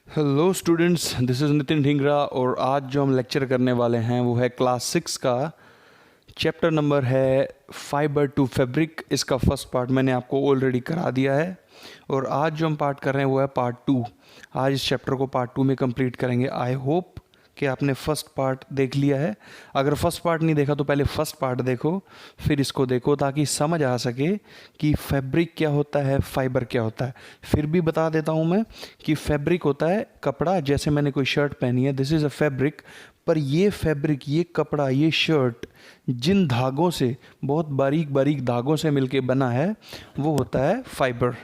Hello students, this is Nitin Dhingra और आज जो हम लेक्चर करने वाले हैं वो है क्लास 6 का चैप्टर नंबर है फाइबर टू फैब्रिक। इसका फर्स्ट पार्ट मैंने आपको ऑलरेडी करा दिया है और आज जो हम पार्ट कर रहे हैं वो है पार्ट 2। आज इस चैप्टर को पार्ट 2 में कंप्लीट करेंगे। आई होप कि आपने फर्स्ट पार्ट देख लिया है। अगर फर्स्ट पार्ट नहीं देखा तो पहले फर्स्ट पार्ट देखो, फिर इसको देखो ताकि समझ आ सके कि फैब्रिक क्या होता है, फाइबर क्या होता है। फिर भी बता देता हूँ मैं कि फैब्रिक होता है कपड़ा। जैसे मैंने कोई शर्ट पहनी है, दिस इज़ अ फैब्रिक। पर ये फैब्रिक, ये कपड़ा, ये शर्ट जिन धागों से, बहुत बारीक बारीक धागों से मिलके बना है वो होता है फाइबर।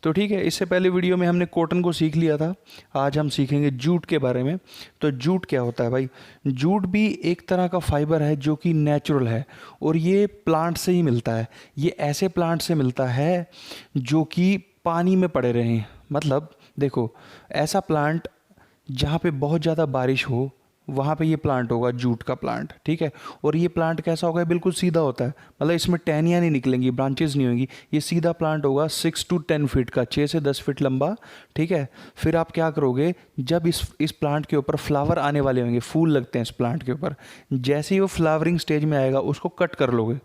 तो ठीक है, इससे पहले वीडियो में हमने कॉटन को सीख लिया था। आज हम सीखेंगे जूट के बारे में। तो जूट क्या होता है भाई? जूट भी एक तरह का फाइबर है जो कि नेचुरल है और ये प्लांट से ही मिलता है। ये ऐसे प्लांट से मिलता है जो कि पानी में पड़े रहे हैं। मतलब देखो, ऐसा प्लांट जहाँ पे बहुत ज़्यादा बारिश हो वहाँ पे ये प्लांट होगा, जूट का प्लांट। ठीक है, और ये प्लांट कैसा होगा? बिल्कुल सीधा होता है। मतलब इसमें टहनियाँ नहीं निकलेंगी, ब्रांचेस नहीं होंगी। ये सीधा प्लांट होगा, 6 to 10 फीट का, 6 से 10 फीट लंबा। ठीक है, फिर आप क्या करोगे, जब इस प्लांट के ऊपर फ्लावर आने वाले होंगे, फूल लगते हैं इस प्लांट के ऊपर, जैसे ही वो फ्लावरिंग स्टेज में आएगा उसको कट कर लोगे।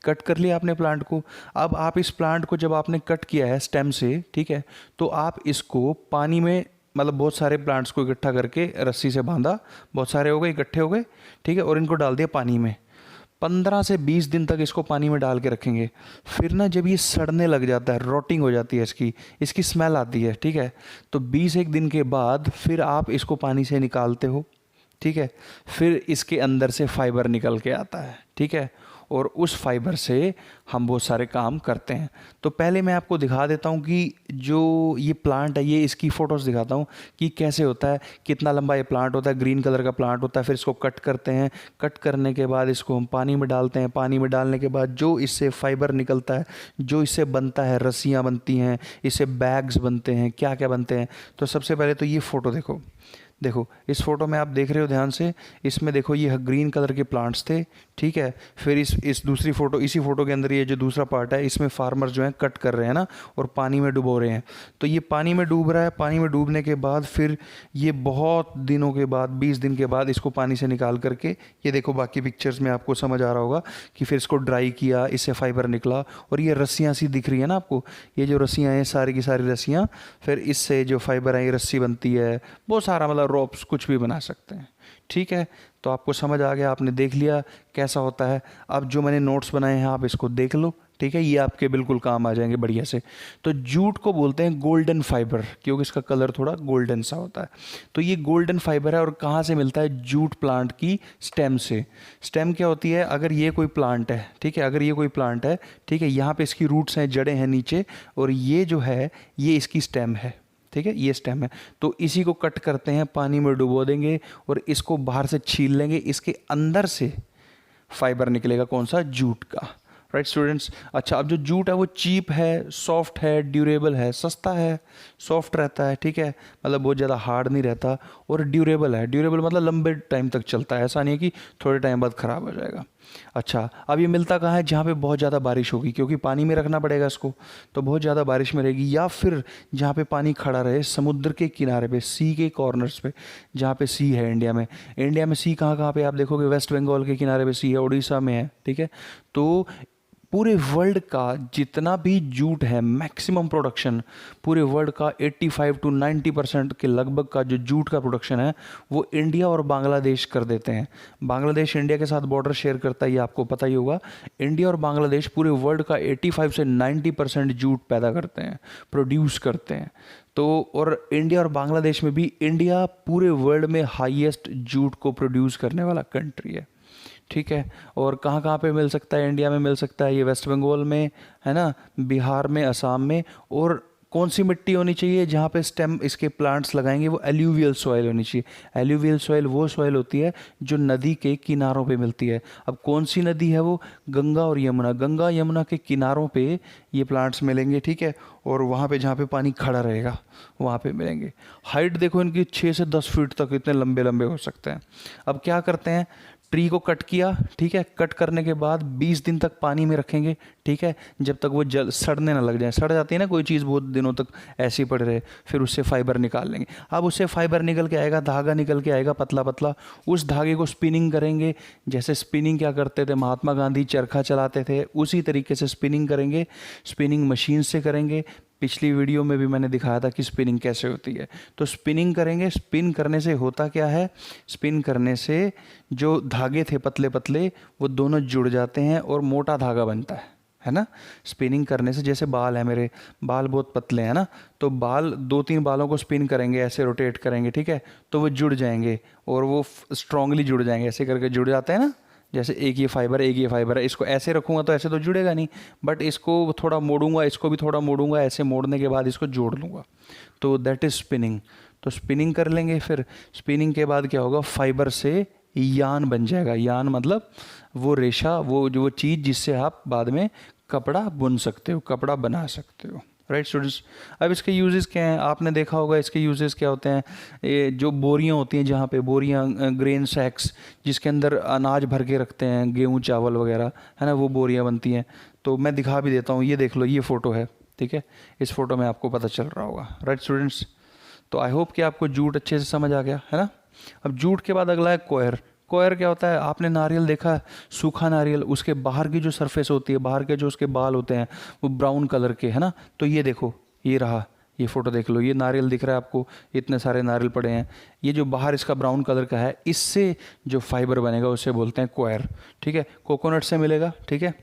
कट कर लिया आपने प्लांट को। अब आप इस प्लांट को जब आपने कट किया है स्टेम से, ठीक है, तो आप इसको पानी में, मतलब बहुत सारे प्लांट्स को इकट्ठा करके रस्सी से बांधा, बहुत सारे हो गए, इकट्ठे हो गए, ठीक है, और इनको डाल दिया पानी में। 15 से 20 दिन तक इसको पानी में डाल के रखेंगे। फिर ना जब ये सड़ने लग जाता है, रोटिंग हो जाती है, इसकी स्मेल आती है, ठीक है, तो 20 एक दिन के बाद फिर आप इसको पानी से निकालते हो। ठीक है, फिर इसके अंदर से फाइबर निकल के आता है। ठीक है, और उस फाइबर से हम बहुत सारे काम करते हैं। तो पहले मैं आपको दिखा देता हूँ कि जो ये प्लांट है, ये इसकी फ़ोटोज़ दिखाता हूँ कि कैसे होता है, कितना लंबा ये प्लांट होता है। ग्रीन कलर का प्लांट होता है। फिर इसको कट करते हैं। कट करने के बाद इसको हम पानी में डालते हैं। पानी में डालने के बाद जो इससे फाइबर निकलता है, जो इससे बनता है, रस्सियाँ बनती हैं, इससे बैग्स बनते हैं, क्या क्या बनते हैं। तो सबसे पहले तो ये फ़ोटो देखो। देखो इस फोटो में आप देख रहे हो ध्यान से, इसमें देखो ये ग्रीन कलर के प्लांट्स थे। ठीक है, फिर इस दूसरी फोटो, इसी फोटो के अंदर ये जो दूसरा पार्ट है, इसमें फार्मर जो है कट कर रहे हैं ना, और पानी में डुबो रहे हैं। तो ये पानी में डूब रहा है। पानी में डूबने के बाद फिर ये बहुत दिनों के बाद, 20 दिन के बाद इसको पानी से निकाल करके, ये देखो बाकी पिक्चर्स में आपको समझ आ रहा होगा कि फिर इसको ड्राई किया, इससे फाइबर निकला। और ये रस्सियाँ सी दिख रही है ना आपको, ये जो रस्सियाँ हैं, सारी की सारी रस्सियाँ, फिर इससे जो फाइबर है, ये रस्सी बनती है, बहुत सारा, मतलब रोप्स कुछ भी बना सकते हैं। ठीक है, तो आपको समझ आ गया, आपने देख लिया कैसा होता है। अब जो मैंने नोट्स बनाए हैं आप इसको देख लो। ठीक है, ये आपके बिल्कुल काम आ जाएंगे बढ़िया से। तो जूट को बोलते हैं गोल्डन फाइबर, क्योंकि इसका कलर थोड़ा गोल्डन सा होता है। तो ये गोल्डन फाइबर है और कहाँ से मिलता है? जूट प्लांट की स्टेम से। स्टेम क्या होती है? अगर ये कोई प्लांट है, ठीक है, अगर ये कोई प्लांट है, ठीक है, यहाँ पे इसकी रूट्स हैं, जड़ें हैं नीचे, और ये जो है ये इसकी स्टेम है। ठीक है, ये स्टेम है। तो इसी को कट करते हैं, पानी में डुबो देंगे और इसको बाहर से छील लेंगे। इसके अंदर से फाइबर निकलेगा, कौन सा? जूट का। Right students. अच्छा, अब जो जूट है वो चीप है, सॉफ्ट है, ड्यूरेबल है, सस्ता है, सॉफ्ट रहता है। ठीक है, मतलब बहुत ज़्यादा हार्ड नहीं रहता, और ड्यूरेबल है। ड्यूरेबल मतलब लंबे टाइम तक चलता है, ऐसा नहीं है कि थोड़े टाइम बाद ख़राब हो जाएगा। अच्छा, अब ये मिलता कहाँ है? जहाँ पे बहुत ज़्यादा बारिश होगी, क्योंकि पानी में रखना पड़ेगा इसको, तो बहुत ज़्यादा बारिश में रहेगी। या फिर जहाँ पे पानी खड़ा रहे, समुद्र के किनारे पे, सी के कॉर्नर्स पे, जहाँ पे सी है इंडिया में। इंडिया में सी कहाँ कहाँ पे आप देखोगे? वेस्ट बंगाल के किनारे पे सी है, उड़ीसा में है। ठीक है, तो पूरे वर्ल्ड का जितना भी जूट है, मैक्सिमम प्रोडक्शन पूरे वर्ल्ड का 85 to 90% के लगभग का जो जूट का प्रोडक्शन है वो इंडिया और बांग्लादेश कर देते हैं। बांग्लादेश इंडिया के साथ बॉर्डर शेयर करता है, ये आपको पता ही होगा। इंडिया और बांग्लादेश पूरे वर्ल्ड का 85 से 90% जूट पैदा करते हैं, प्रोड्यूस करते हैं। तो और इंडिया और बांग्लादेश में भी, इंडिया पूरे वर्ल्ड में हाईएस्ट जूट को प्रोड्यूस करने वाला कंट्री है। ठीक है, और कहाँ कहाँ पे मिल सकता है? इंडिया में मिल सकता है ये वेस्ट बंगाल में, है ना, बिहार में, असम में। और कौन सी मिट्टी होनी चाहिए जहाँ पे स्टेम इसके प्लांट्स लगाएंगे? वो एल्यूवियल सॉइल होनी चाहिए। एल्यूवियल सॉइल वो सॉइल होती है जो नदी के किनारों पे मिलती है। अब कौन सी नदी है वो? गंगा और यमुना। गंगा यमुना के किनारों पे ये प्लांट्स मिलेंगे। ठीक है, और वहाँ पे जहाँ पे पानी खड़ा रहेगा वहाँ पे मिलेंगे। हाइट देखो इनकी 6 से 10 फीट तक, इतने लंबे लंबे हो सकते हैं। अब क्या करते हैं? ट्री को कट किया, ठीक है, कट करने के बाद 20 दिन तक पानी में रखेंगे, ठीक है, जब तक वो जल सड़ने ना लग जाए। सड़ जाती है ना कोई चीज़, बहुत दिनों तक ऐसी पड़ रहे, फिर उससे फाइबर निकाल लेंगे। अब उससे फाइबर निकल के आएगा, धागा निकल के आएगा पतला पतला, उस धागे को स्पिनिंग करेंगे। जैसे स्पिनिंग क्या करते थे महात्मा गांधी, चरखा चलाते थे, उसी तरीके से स्पिनिंग करेंगे। स्पिनिंग मशीन से करेंगे। पिछली वीडियो में भी मैंने दिखाया था कि स्पिनिंग कैसे होती है। तो स्पिनिंग करेंगे। स्पिन करने से होता क्या है, स्पिन करने से जो धागे थे पतले पतले वो दोनों जुड़ जाते हैं और मोटा धागा बनता है ना। स्पिनिंग करने से, जैसे बाल है मेरे, बाल बहुत पतले हैं ना, तो बाल 2-3 बालों को स्पिन करेंगे, ऐसे रोटेट करेंगे, ठीक है, तो वो जुड़ जाएंगे और वो स्ट्रांगली जुड़ जाएंगे। ऐसे करके जुड़ जाते हैं ना, जैसे एक ये फाइबर है, एक ये फाइबर है, इसको ऐसे रखूँगा तो ऐसे तो जुड़ेगा नहीं, बट इसको थोड़ा मोड़ूंगा, इसको भी थोड़ा मोड़ूंगा, ऐसे मोड़ने के बाद इसको जोड़ लूँगा, तो दैट इज़ स्पिनिंग। तो स्पिनिंग कर लेंगे। फिर स्पिनिंग के बाद क्या होगा, फाइबर से यान बन जाएगा। यान मतलब वो रेशा, वो जो चीज़ जिससे आप बाद में कपड़ा बुन सकते हो, कपड़ा बना सकते हो। राइट स्टूडेंट्स, अब इसके यूजेस क्या हैं, आपने देखा होगा इसके यूजेस क्या होते हैं। ये जो बोरियां होती हैं, जहाँ पे बोरियां, ग्रेन सैक्स, जिसके अंदर अनाज भर के रखते हैं, गेहूं चावल वगैरह, है ना, वो बोरियां बनती हैं। तो मैं दिखा भी देता हूँ, ये देख लो, ये फ़ोटो है, ठीक है, इस फोटो में आपको पता चल रहा होगा। राइट स्टूडेंट्स, तो आई होप कि आपको जूट अच्छे से समझ आ गया, है ना। अब जूट के बाद अगला है कोयर। कोयर क्या होता है, आपने नारियल देखा है, सूखा नारियल, उसके बाहर की जो सरफेस होती है, बाहर के जो उसके बाल होते हैं वो ब्राउन कलर के, है ना। तो ये देखो, ये रहा, ये फोटो देख लो, ये नारियल दिख रहा है आपको, इतने सारे नारियल पड़े हैं, ये जो बाहर इसका ब्राउन कलर का है, इससे जो फाइबर बनेगा उसे बोलते हैं कोयर, ठीक है, कोकोनट से मिलेगा, ठीक है।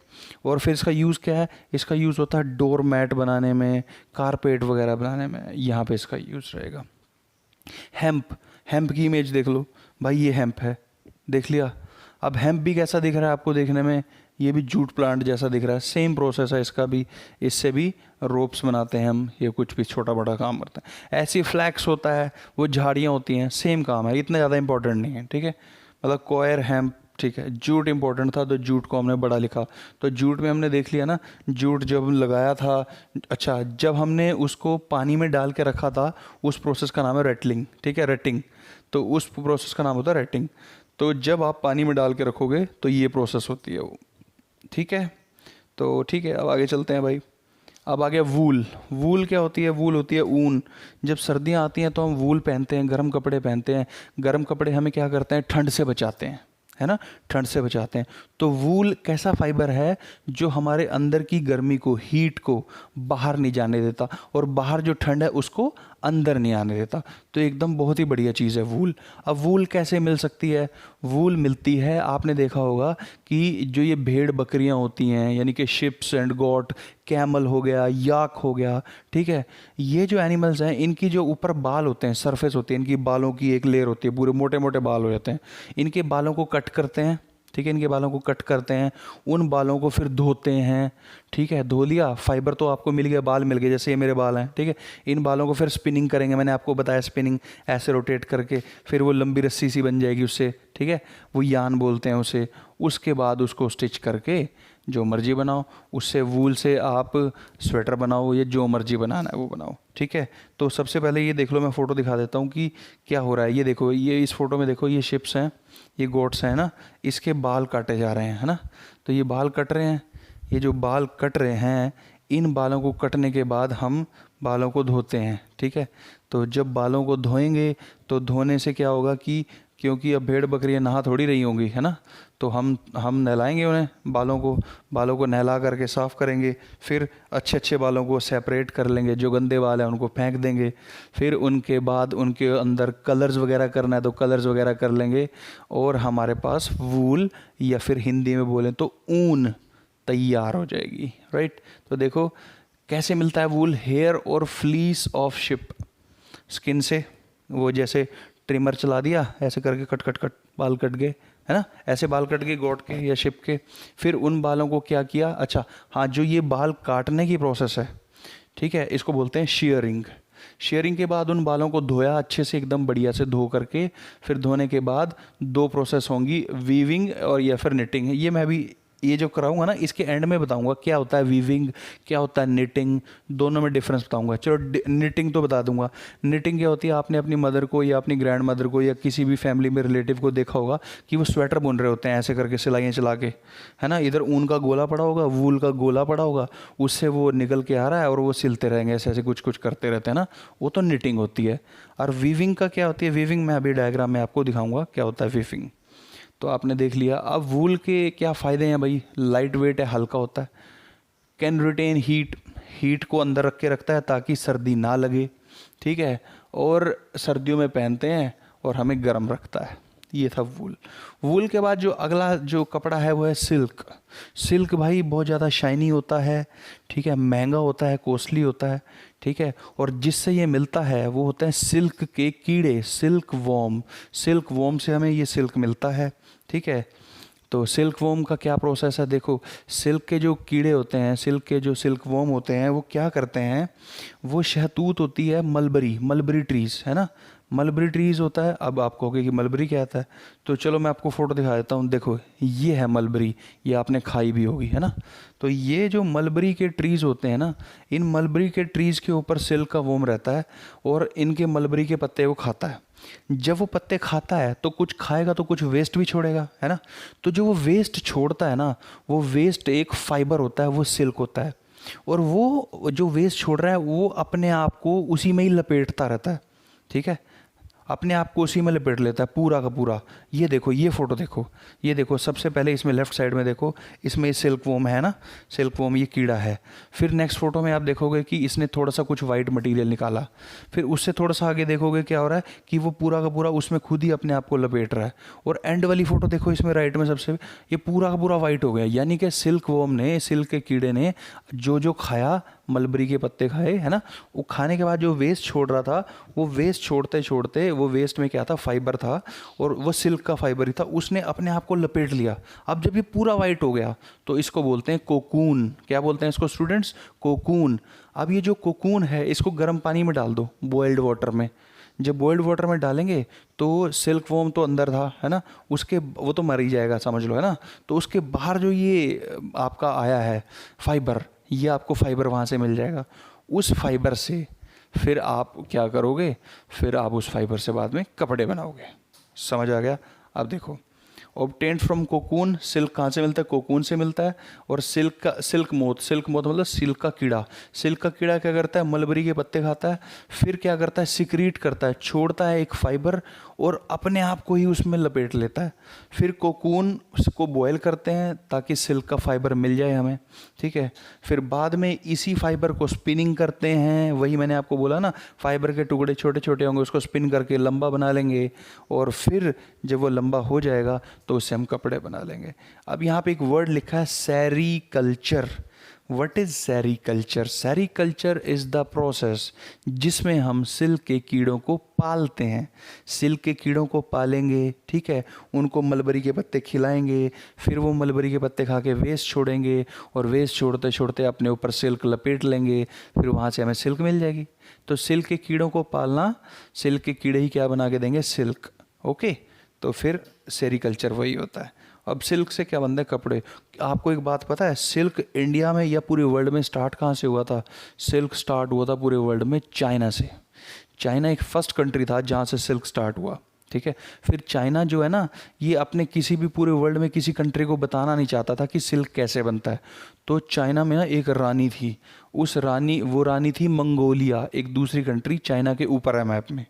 और फिर इसका यूज़ क्या है, इसका यूज़ होता है डोर मैट बनाने में, कारपेट वगैरह बनाने में, यहाँ पे इसका यूज़ रहेगा। हेम्प, हेम्प की इमेज देख लो भाई, ये हेम्प है, देख लिया। अब हेम्प भी कैसा दिख रहा है आपको देखने में, ये भी जूट प्लांट जैसा दिख रहा है, सेम प्रोसेस है इसका भी, इससे भी रोप्स बनाते हैं हम, ये कुछ भी छोटा बड़ा काम करते हैं। ऐसी फ्लैक्स होता है, वो झाड़ियाँ होती हैं, सेम काम है, इतना ज़्यादा इंपॉर्टेंट नहीं है, ठीक है। मतलब कोयर, हेम्प, ठीक है। जूट इंपॉर्टेंट था तो जूट को हमने बड़ा लिखा। तो जूट में हमने देख लिया ना, जूट जब लगाया था, अच्छा, जब हमने उसको पानी में डाल के रखा था, उस प्रोसेस का नाम है रेटलिंग, ठीक है, रेटिंग। तो उस प्रोसेस का नाम होता है रेटिंग। तो जब आप पानी में डाल के रखोगे तो ये प्रोसेस होती है वो, ठीक है। तो ठीक है, अब आगे चलते हैं भाई। अब आ गया वूल। वूल क्या होती है, वूल होती है ऊन। जब सर्दियाँ आती हैं तो हम वूल पहनते हैं, गर्म कपड़े पहनते हैं। गर्म कपड़े हमें क्या करते हैं, ठंड से बचाते हैं, है ना, ठंड से बचाते हैं। तो वूल कैसा फाइबर है, जो हमारे अंदर की गर्मी को, हीट को बाहर नहीं जाने देता, और बाहर जो ठंड है उसको अंदर नहीं आने देता। तो एकदम बहुत ही बढ़िया चीज़ है वूल। अब वूल कैसे मिल सकती है, वूल मिलती है, आपने देखा होगा कि जो ये भेड़ बकरियां होती हैं, यानी कि शिप्स एंड गोट, कैमल हो गया, याक हो गया, ठीक है, ये जो एनिमल्स हैं, इनकी जो ऊपर बाल होते हैं, सरफेस होती है, इनकी बालों की एक लेयर होती है, पूरे मोटे मोटे बाल हो जाते हैं। इनके बालों को कट करते हैं, ठीक है, इनके बालों को कट करते हैं, उन बालों को फिर धोते हैं, ठीक है, धो लिया, फाइबर तो आपको मिल गया, बाल मिल गए, जैसे ये मेरे बाल हैं, ठीक है। इन बालों को फिर स्पिनिंग करेंगे, मैंने आपको बताया स्पिनिंग, ऐसे रोटेट करके फिर वो लंबी रस्सी सी बन जाएगी उससे, ठीक है, वो यान बोलते हैं उसे। उसके बाद उसको स्टिच करके जो मर्जी बनाओ, उससे वूल से आप स्वेटर बनाओ, या जो मर्जी बनाना है वो बनाओ, ठीक है। तो सबसे पहले ये देख लो, मैं फ़ोटो दिखा देता हूँ कि क्या हो रहा है। ये देखो, ये इस फोटो में देखो, ये शिप्स हैं, ये गोट्स हैं ना, इसके बाल काटे जा रहे हैं, है ना। तो ये बाल कट रहे हैं, ये जो बाल कट रहे हैं, इन बालों को कटने के बाद हम बालों को धोते हैं, ठीक है। तो जब बालों को धोएंगे तो धोने से क्या होगा कि, क्योंकि अब भेड़ बकरियां नहा थोड़ी रही होंगी, है ना, तो हम नहलाएंगे उन्हें, बालों को नहला करके साफ़ करेंगे। फिर अच्छे अच्छे बालों को सेपरेट कर लेंगे, जो गंदे बाल हैं उनको फेंक देंगे। फिर उनके बाद उनके अंदर कलर्स वगैरह करना है तो कलर्स वगैरह कर लेंगे, और हमारे पास वूल, या फिर हिंदी में बोलें तो ऊन तैयार हो जाएगी। राइट, तो देखो कैसे मिलता है वूल, हेयर और फ्लीस ऑफ शिप, स्किन से, वो जैसे ट्रिमर चला दिया, ऐसे करके कट कट कट बाल कट गए, है ना, ऐसे बाल कट गए गोट के या शिप के। फिर उन बालों को क्या किया, अच्छा हाँ, जो ये बाल काटने की प्रोसेस है, ठीक है, इसको बोलते हैं शेयरिंग। शेयरिंग के बाद उन बालों को धोया अच्छे से, एकदम बढ़िया से धो करके, फिर धोने के बाद 2 प्रोसेस होंगी, वीविंग और या फिर निटिंग। ये मैं भी ये जो कराऊंगा ना इसके एंड में बताऊंगा क्या होता है वीविंग, क्या होता है निटिंग, दोनों में डिफरेंस बताऊंगा। चलो निटिंग तो बता दूंगा। निटिंग क्या होती है, आपने अपनी मदर को या अपनी ग्रैंड मदर को या किसी भी फैमिली में रिलेटिव को देखा होगा कि वो स्वेटर बुन रहे होते हैं ऐसे करके सिलाइयाँ चला के, है ना। इधर ऊन का गोला पड़ा होगा, वूल का गोला पड़ा होगा, उससे वो निकल के आ रहा है और वो सिलते रहेंगे ऐसे ऐसे कुछ कुछ करते रहते हैं ना, वो तो निटिंग होती है। और वीविंग का क्या होती है, वीविंग मैं अभी डायग्राम में आपको दिखाऊंगा क्या होता है वीविंग। तो आपने देख लिया। अब वूल के क्या फ़ायदे हैं भाई, लाइट वेट है, हल्का होता है, कैन रिटेन हीट, हीट को अंदर रख के रखता है ताकि सर्दी ना लगे, ठीक है, और सर्दियों में पहनते हैं और हमें गर्म रखता है। ये था वूल। वूल के बाद जो अगला जो कपड़ा है वो है सिल्क। सिल्क भाई बहुत ज़्यादा शाइनी होता है, ठीक है, महंगा होता है, कॉस्टली होता है, ठीक है, और जिससे ये मिलता है वो होते हैं सिल्क के कीड़े, सिल्क वॉर्म। सिल्क वॉर्म से हमें ये सिल्क मिलता है, ठीक है। तो सिल्क वॉर्म का क्या प्रोसेस है, देखो सिल्क के जो कीड़े होते हैं, सिल्क के जो सिल्क वॉर्म होते हैं वो क्या करते हैं, वो शहतूत होती है मलबरी, मलबरी ट्रीज़, है ना, मलबरी ट्रीज़ होता है। अब आप कहोगे कि मलबरी क्या आता है, तो चलो मैं आपको फ़ोटो दिखा देता हूँ। देखो ये है मलबरी, ये आपने खाई भी होगी, है ना। तो ये जो मलबरी के ट्रीज़ होते हैं ना, इन मलबरी के ट्रीज़ के ऊपर सिल्क का वॉर्म रहता है और इनके मलबरी के पत्ते वो खाता है। जब वो पत्ते खाता है तो कुछ खाएगा तो कुछ वेस्ट भी छोड़ेगा, है ना। तो जो वो वेस्ट छोड़ता है ना, वो वेस्ट एक फाइबर होता है, वो सिल्क होता है, और वो जो वेस्ट छोड़ रहा है वो अपने आप को उसी में ही लपेटता रहता है, ठीक है, अपने आप को उसी में लपेट लेता है पूरा का पूरा। ये देखो, ये फोटो देखो, ये देखो, सबसे पहले इसमें लेफ्ट साइड में देखो, इसमें सिल्क वॉर्म है ना, सिल्क वॉर्म ये कीड़ा है। फिर नेक्स्ट फोटो में आप देखोगे कि इसने थोड़ा सा कुछ वाइट मटेरियल निकाला, फिर उससे थोड़ा सा आगे देखोगे क्या हो रहा है कि वो पूरा का पूरा उसमें खुद ही अपने आप को लपेट रहा है। और एंड वाली फोटो देखो, इसमें राइट में सबसे, ये पूरा का पूरा वाइट हो गया, यानी कि सिल्क वॉर्म ने, सिल्क के कीड़े ने जो जो खाया, मलबरी के पत्ते खाए, है ना, वो खाने के बाद जो वेस्ट छोड़ रहा था, वो वेस्ट छोड़ते छोड़ते, वो वेस्ट में क्या था, फाइबर था, और वो सिल्क का फाइबर ही था, उसने अपने आप को लपेट लिया। अब जब ये पूरा वाइट हो गया तो इसको बोलते हैं कोकून। क्या बोलते हैं इसको स्टूडेंट्स, कोकून। अब ये जो कोकून है इसको गर्म पानी में डाल दो, बॉइल्ड वाटर में। जब बॉइल्ड वाटर में डालेंगे तो सिल्क वॉर्म तो अंदर था, है ना, उसके वो तो मर ही जाएगा समझ लो, है ना। तो उसके बाहर जो ये आपका आया है फाइबर, ये आपको फाइबर वहाँ से मिल जाएगा। उस फाइबर से फिर आप क्या करोगे, फिर आप उस फाइबर से बाद में कपड़े बनाओगे। समझ आ गया। अब देखो, ऑब्टेन्ड फ्रॉम कोकून, सिल्क कहाँ से मिलता है, कोकून से मिलता है। और सिल्क का, सिल्क मोथ, सिल्क मोथ मतलब सिल्क का कीड़ा। सिल्क का कीड़ा क्या करता है, मलबरी के पत्ते खाता है, फिर क्या करता है, सिक्रीट करता है, छोड़ता है एक फाइबर और अपने आप को ही उसमें लपेट लेता है। फिर कोकून को बॉयल करते हैं ताकि सिल्क का फाइबर मिल जाए हमें, ठीक है। फिर बाद में इसी फाइबर को स्पिनिंग करते हैं, वही मैंने आपको बोला ना, फाइबर के टुकड़े छोटे छोटे होंगे, उसको स्पिन करके लंबा बना लेंगे, और फिर जब वो लंबा हो जाएगा तो उससे हम कपड़े बना लेंगे। अब यहाँ पे एक वर्ड लिखा है sericulture. What is sericulture? Sericulture is the process जिसमें हम सिल्क के कीड़ों को पालते हैं। सिल्क के कीड़ों को पालेंगे, ठीक है, उनको मलबरी के पत्ते खिलाएंगे, फिर वो मलबरी के पत्ते खा के वेस्ट छोड़ेंगे, और वेस्ट छोड़ते छोड़ते अपने ऊपर सिल्क लपेट लेंगे, फिर वहाँ से हमें सिल्क मिल जाएगी। तो सिल्क के कीड़ों को पालना, सिल्क के कीड़े ही क्या बना के देंगे, सिल्क। ओके, तो फिर सेरीकल्चर वही होता है। अब सिल्क से क्या बनता है, कपड़े। आपको एक बात पता है, सिल्क इंडिया में या पूरे वर्ल्ड में स्टार्ट कहाँ से हुआ था? सिल्क स्टार्ट हुआ था पूरे वर्ल्ड में चाइना से। चाइना एक फर्स्ट कंट्री था जहाँ से सिल्क स्टार्ट हुआ, ठीक है। फिर चाइना जो है ना, ये अपने किसी भी पूरे वर्ल्ड में किसी कंट्री को बताना नहीं चाहता था कि सिल्क कैसे बनता है। तो चाइना में ना एक रानी थी, उस रानी, वो रानी थी मंगोलिया, एक दूसरी कंट्री चाइना के ऊपर है मैप में,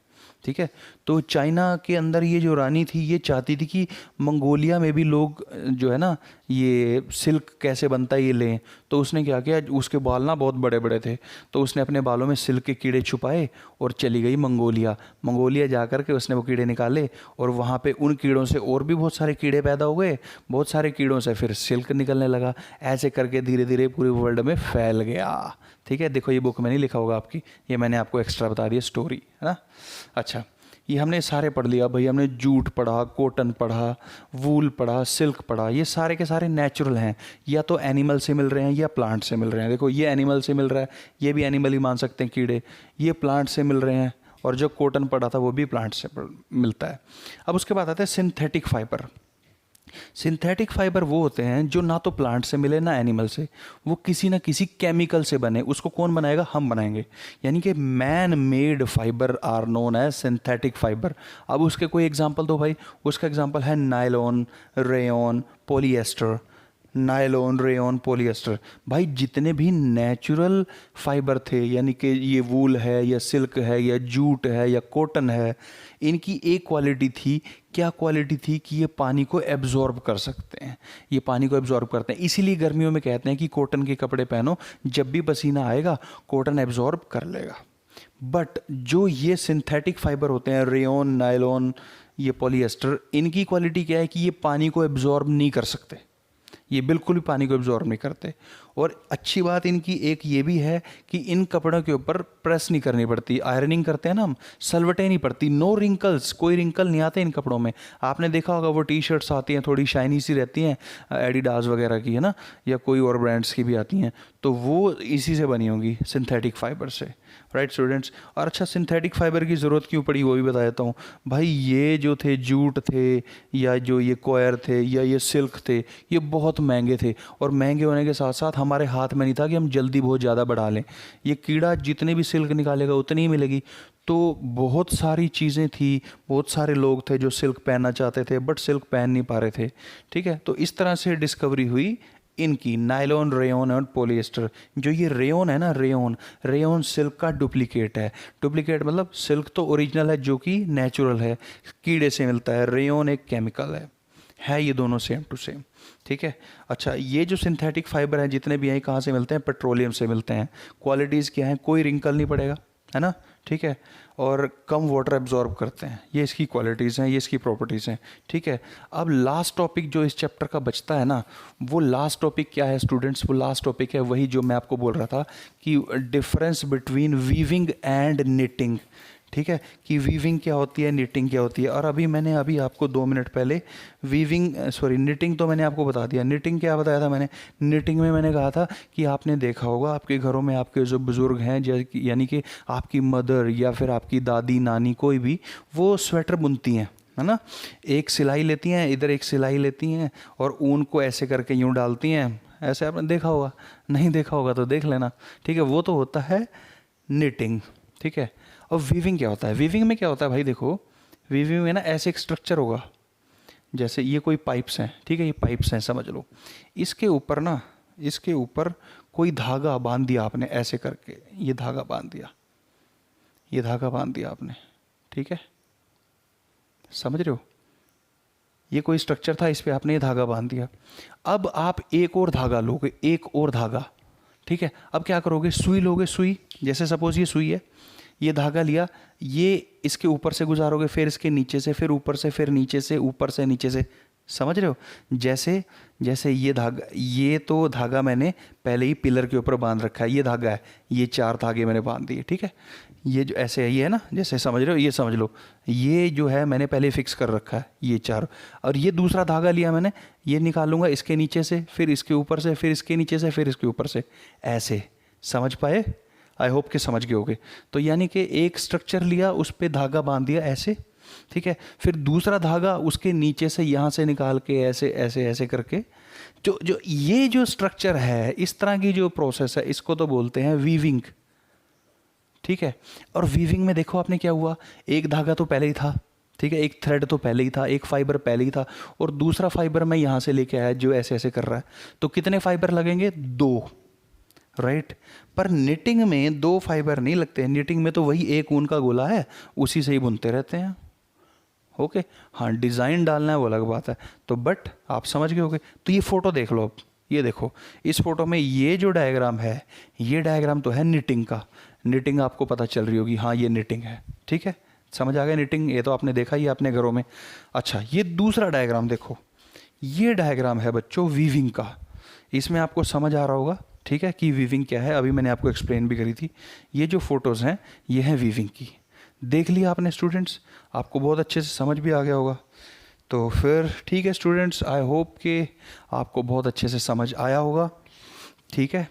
ठीक है। तो चाइना के अंदर ये जो रानी थी, ये चाहती थी कि मंगोलिया में भी लोग जो है ना, ये सिल्क कैसे बनता है ये लें। तो उसने क्या किया, उसके बाल ना बहुत बड़े बड़े थे, तो उसने अपने बालों में सिल्क के कीड़े छुपाए और चली गई मंगोलिया। मंगोलिया जा कर के उसने वो कीड़े निकाले, और वहाँ पे उन कीड़ों से और भी बहुत सारे कीड़े पैदा हो गए, बहुत सारे कीड़ों से फिर सिल्क निकलने लगा। ऐसे करके धीरे धीरे पूरे वर्ल्ड में फैल गया, ठीक है। देखो ये बुक में नहीं लिखा होगा आपकी, ये मैंने आपको एक्स्ट्रा बता दिया, स्टोरी, है ना। अच्छा, ये हमने सारे पढ़ लिया भाई, हमने जूट पढ़ा, कॉटन पढ़ा, वूल पढ़ा, सिल्क पढ़ा। ये सारे के सारे नेचुरल हैं, या तो एनिमल से मिल रहे हैं या प्लांट से मिल रहे हैं। देखो ये एनिमल से मिल रहा है, ये भी एनिमल ही मान सकते हैं कीड़े, ये प्लांट से मिल रहे हैं, और जो कॉटन पढ़ा था वो भी प्लांट से मिलता है। अब उसके बाद आता है सिंथेटिक फाइबर। सिंथेटिक फाइबर वो होते हैं जो ना तो प्लांट से मिले ना एनिमल से, वो किसी ना किसी केमिकल से बने। उसको कौन बनाएगा? हम बनाएंगे। यानी कि man made fibre are known as synthetic fibre. अब उसके कोई एग्जांपल दो भाई। उसका एग्जांपल है nylon, rayon, polyester. Nylon, rayon, polyester. भाई जितने भी नेचुरल फाइबर थे, यानी कि ये वूल है या सिल्क है या जूट है या कॉटन है, इनकी एक क्वालिटी थी। क्या क्वालिटी थी? कि ये पानी को एब्जॉर्ब कर सकते हैं। ये पानी को एब्जॉर्ब करते हैं, इसीलिए गर्मियों में कहते हैं कि कॉटन के कपड़े पहनो, जब भी पसीना आएगा कॉटन एब्जॉर्ब कर लेगा। बट जो ये सिंथेटिक फाइबर होते हैं, रेयॉन, नायलॉन, ये पॉलिएस्टर, इनकी क्वालिटी क्या है? कि ये पानी को एब्जॉर्ब नहीं कर सकते। ये बिल्कुल भी पानी को एब्जॉर्ब नहीं करते। और अच्छी बात इनकी एक ये भी है कि इन कपड़ों के ऊपर प्रेस नहीं करनी पड़ती। आयरनिंग करते हैं ना हम, सलवटें नहीं पड़ती। नो रिंकल्स, कोई रिंकल नहीं आते इन कपड़ों में। आपने देखा होगा वो टी शर्ट्स आती हैं थोड़ी शाइनी सी रहती हैं, एडिडास वगैरह की, है ना, या कोई और ब्रांड्स की भी आती हैं, तो वो इसी से बनी होंगी, सिंथेटिक फाइबर से। Right students. और अच्छा, सिंथेटिक फाइबर की ज़रूरत क्यों पड़ी वो भी बता देता हूँ भाई। ये जो थे जूट थे, या जो ये कॉयर थे, या ये सिल्क थे, ये बहुत महंगे थे। और महंगे होने के साथ साथ हमारे हाथ में नहीं था कि हम जल्दी बहुत ज़्यादा बढ़ा लें। ये कीड़ा जितने भी सिल्क निकालेगा उतनी ही मिलेगी। तो बहुत सारी चीज़ें थी, बहुत सारे लोग थे जो सिल्क पहनना चाहते थे बट सिल्क पहन नहीं पा रहे थे। ठीक है, तो इस तरह से डिस्कवरी हुई इनकी, नायलॉन, रेयॉन और पॉलिएस्टर। जो ये रेयॉन है ना, रेयॉन, रेयॉन सिल्क का डुप्लीकेट है। डुप्लीकेट मतलब सिल्क तो ओरिजिनल है जो कि नेचुरल है, कीड़े से मिलता है। रेयॉन एक केमिकल है ये दोनों सेम टू सेम। ठीक है। अच्छा, ये जो सिंथेटिक फाइबर हैं जितने भी हैं, कहाँ से मिलते हैं? पेट्रोलियम से मिलते हैं। क्वालिटीज़ क्या हैं? कोई रिंकल नहीं पड़ेगा, है ना, ठीक है, और कम वाटर एब्जॉर्ब करते हैं। ये इसकी क्वालिटीज़ हैं, ये इसकी प्रॉपर्टीज़ हैं। ठीक है। अब लास्ट टॉपिक जो इस चैप्टर का बचता है ना, वो लास्ट टॉपिक क्या है स्टूडेंट्स? वो लास्ट टॉपिक है वही जो मैं आपको बोल रहा था कि difference between weaving and knitting. ठीक है, कि वीविंग क्या होती है, निटिंग क्या होती है। और मैंने आपको 2 मिनट पहले निटिंग तो मैंने आपको बता दिया। निटिंग क्या बताया था मैंने? निटिंग में मैंने कहा था कि आपने देखा होगा आपके घरों में आपके जो बुज़ुर्ग हैं, यानी कि आपकी मदर या फिर आपकी दादी, नानी, कोई भी, वो स्वेटर बुनती हैं, है ना। एक सिलाई लेती हैं, इधर एक सिलाई लेती हैं और ऊन को ऐसे करके यूँ डालती हैं। ऐसे आपने देखा होगा, नहीं देखा होगा तो देख लेना। ठीक है, वो तो होता है निटिंग। ठीक है। और वीविंग क्या होता है? वीविंग में क्या होता है भाई? देखो, वीविंग में ना ऐसे एक स्ट्रक्चर होगा, जैसे ये कोई पाइप्स हैं। ठीक है, ये पाइप्स हैं समझ लो। इसके ऊपर कोई धागा बांध दिया आपने ऐसे करके, ये धागा बांध दिया आपने। ठीक है, समझ रहे हो? ये कोई स्ट्रक्चर था, इस पे आपने ये धागा बांध दिया। अब आप एक और धागा लोगे, एक और धागा। ठीक है, अब क्या करोगे? सुई लोगे, सुई, जैसे सपोज ये सुई है, ये धागा लिया, ये इसके ऊपर से गुजारोगे, फिर इसके नीचे से, फिर ऊपर से, फिर नीचे से, ऊपर से, नीचे से। समझ रहे हो? जैसे ये तो धागा मैंने पहले ही पिलर के ऊपर बांध रखा है, ये धागा है, ये 4 धागे मैंने बांध दिए। ठीक है, ये जो ऐसे है, ये है ना, जैसे समझ रहे हो, ये समझ लो, ये जो है मैंने पहले फिक्स कर रखा है, ये 4। और ये दूसरा धागा लिया मैंने, ये निकालूंगा इसके नीचे से, फिर इसके ऊपर से, फिर इसके नीचे से, फिर इसके ऊपर से, ऐसे। समझ पाए? आई होप कि समझ गए होगे। तो यानी कि एक स्ट्रक्चर लिया, उस पर धागा बांध दिया ऐसे। ठीक है, फिर दूसरा धागा उसके नीचे से यहाँ से निकाल के ऐसे ऐसे ऐसे करके, जो ये जो स्ट्रक्चर है, इस तरह की जो प्रोसेस है, इसको तो बोलते हैं वीविंग। ठीक है, और वीविंग में देखो आपने क्या हुआ, एक धागा तो पहले ही था। ठीक है, एक थ्रेड तो पहले ही था, एक फाइबर पहले ही था, और दूसरा फाइबर मैं यहाँ से लेके आया जो ऐसे ऐसे कर रहा है। तो कितने फाइबर लगेंगे? 2। राइट। पर निटिंग में 2 फाइबर नहीं लगते। निटिंग में तो वही एक ऊन का गोला है, उसी से ही बुनते रहते हैं। ओके, हाँ, डिज़ाइन डालना है वो अलग बात है। तो बट आप समझ गए होगे। तो ये फ़ोटो देख लो अब, ये देखो, इस फोटो में ये जो डायग्राम है, ये डायग्राम तो है निटिंग का। निटिंग आपको पता चल रही होगी, हाँ ये निटिंग है। ठीक है, समझ आ गया निटिंग, ये तो आपने देखा ही अपने घरों में। अच्छा, ये दूसरा डायग्राम देखो, ये डायग्राम है बच्चों वीविंग का। इसमें आपको समझ आ रहा होगा, ठीक है, कि वीविंग क्या है। अभी मैंने आपको एक्सप्लेन भी करी थी। ये जो फोटोज़ हैं ये हैं वीविंग की। देख लिया आपने स्टूडेंट्स, आपको बहुत अच्छे से समझ भी आ गया होगा। तो फिर ठीक है स्टूडेंट्स, आई होप कि आपको बहुत अच्छे से समझ आया होगा। ठीक है,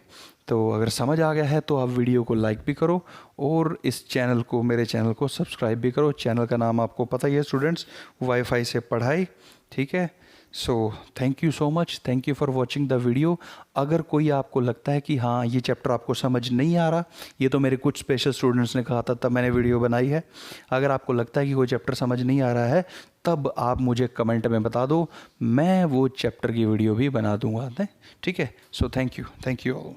तो अगर समझ आ गया है तो आप वीडियो को लाइक भी करो और इस चैनल को, मेरे चैनल को सब्सक्राइब भी करो। चैनल का नाम आपको पता ही है स्टूडेंट्स, वाईफाई से पढ़ाई। ठीक है, so thank you so much, thank you for watching the video. अगर कोई आपको लगता है कि हाँ ये चैप्टर आपको समझ नहीं आ रहा, ये तो मेरे कुछ स्पेशल स्टूडेंट्स ने कहा था तब मैंने वीडियो बनाई है, अगर आपको लगता है कि कोई चैप्टर समझ नहीं आ रहा है तब आप मुझे कमेंट में बता दो, मैं वो चैप्टर की वीडियो भी बना दूंगा। ठीक है, सो थैंक यू ऑल।